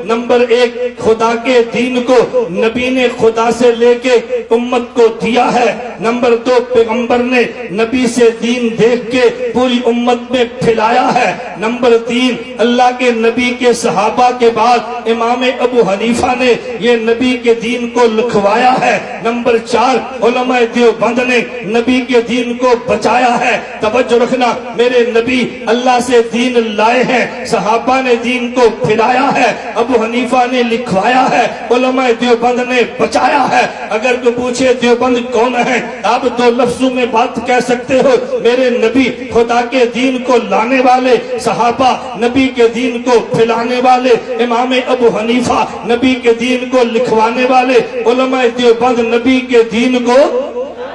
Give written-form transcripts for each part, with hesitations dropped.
Number ایک، خدا کے دین کو نبی نے خدا سے لے کے امت کو دیا ہے۔ نمبر دو، پیغمبر نے نبی سے دین دیکھ کے پوری امت میں پھیلایا ہے۔ نمبر تین، اللہ کے نبی کے صحابہ کے بعد امام ابو حنیفہ نے یہ نبی کے دین کو لکھوایا ہے۔ نمبر چار، علماء دیوبند نے نبی کے دین کو بچایا ہے۔ توجہ رکھنا، میرے نبی اللہ سے دین لائے ہیں، صحابہ نے دین کو پھیلایا ہے، ابو حنیفہ نے لکھوایا ہے، علماء دیوبند نے بچایا ہے۔ اگر کوئی پوچھے دیوبند کون ہے، آپ دو لفظوں میں بات کہہ سکتے ہو، میرے نبی خدا کے دین کو لانے والے، صحابہ نبی کے دین کو پھیلانے والے، امام ابو حنیفہ نبی کے دین کو لکھوانے والے، علماء دیوبند نبی کے دین کو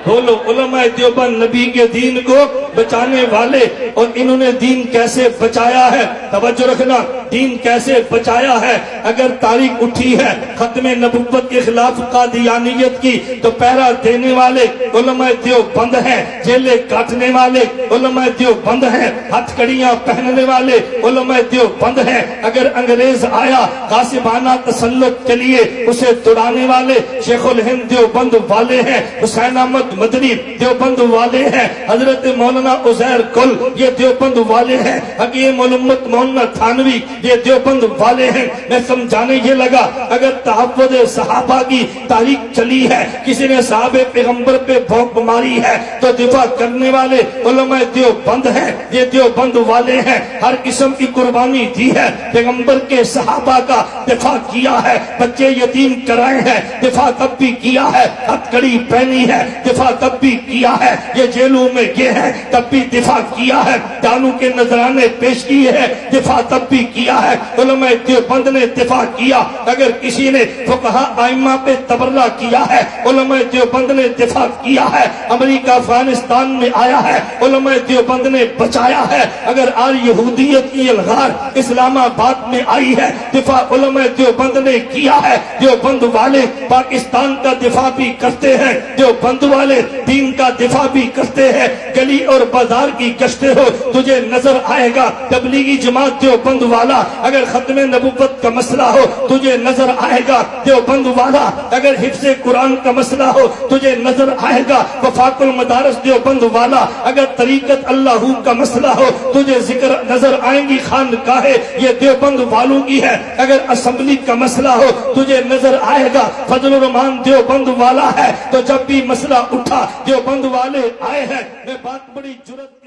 بولو، علماء دیوبند نبی کے دین کو بچانے والے۔ اور انہوں نے دین کیسے بچایا ہے؟ توجہ رکھنا، دین کیسے بچایا ہے؟ اگر تاریخ اٹھی ہے ختم نبوت کے خلاف قادیانیت کی تو پہرا دینے والے علماء دیوبند ہیں، جیلے کاٹنے والے علماء دیوبند ہیں، ہتھ کڑیاں پہننے والے علماء دیوبند ہیں۔ اگر انگریز آیا غاصبانہ تسلط کے لیے اسے دوڑانے والے شیخ الہند دیوبند والے ہیں، حسین احمد مدنی دیوبند والے ہیں، حضرت مولانا عزیر گل یہ دیوبند والے ہیں، حکیم الامت مولانا تھانوی یہ دیوبند والے ہیں۔ میں سمجھانے یہ لگا، اگر تحفظ صحابہ کی تاریخ چلی ہے، کسی نے صحابہ پیغمبر پہ بھونک ماری ہے تو دفاع کرنے والے علماء دیوبند ہیں، یہ دیوبند والے ہیں۔ ہر قسم کی قربانی دی ہے، پیغمبر کے صحابہ کا دفاع کیا ہے، بچے یتیم کرائے ہیں، دفاع تب بھی کیا ہے، ہتھ کڑی پہنی ہے، دفاع تب بھی کیا ہے، یہ جیلوں میں گئے ہیں تب بھی دفاع کیا ہے، دانوں کے نذرانے پیش کیے ہیں، دفاع تب بھی کیا ہے، علماء دیوبند نے دفاع کیا۔ اگر کسی نے فقہاء ائمہ پہ تبرہ کیا ہے، علماء دیوبند نے دفاع کیا ہے۔ امریکہ افغانستان میں آیا ہے، علماء دیوبند نے بچایا ہے۔ اگر آج یہودیت کی الغار اسلام آباد میں آئی ہے، دفاع علماء دیوبند نے کیا ہے۔ دیوبند والے پاکستان کا دفاع بھی کرتے ہیں، دیوبند والے دین کا دفاع بھی کرتے ہیں۔ گلی اور بازار کی گشتے ہو تجھے نظر آئے گا تبلیغی جماعت دیوبند والا، اگر ختم نبوت کا مسئلہ ہو تجھے نظر آئے گا دیوبند والا، اگر حفظ قرآن کا مسئلہ ہو تجھے نظر آئے گا وفاق المدارس دیوبند والا، اگر طریقت اللہ کا مسئلہ ہو تجھے ذکر نظر آئیں گی خانقاہ یہ دیوبند والوں کی ہے، اگر اسمبلی کا مسئلہ ہو تجھے نظر آئے گا فضل الرحمان دیوبند والا ہے۔ تو جب بھی مسئلہ اٹھا دیوبند والے آئے ہیں۔ میں بات بڑی جرأت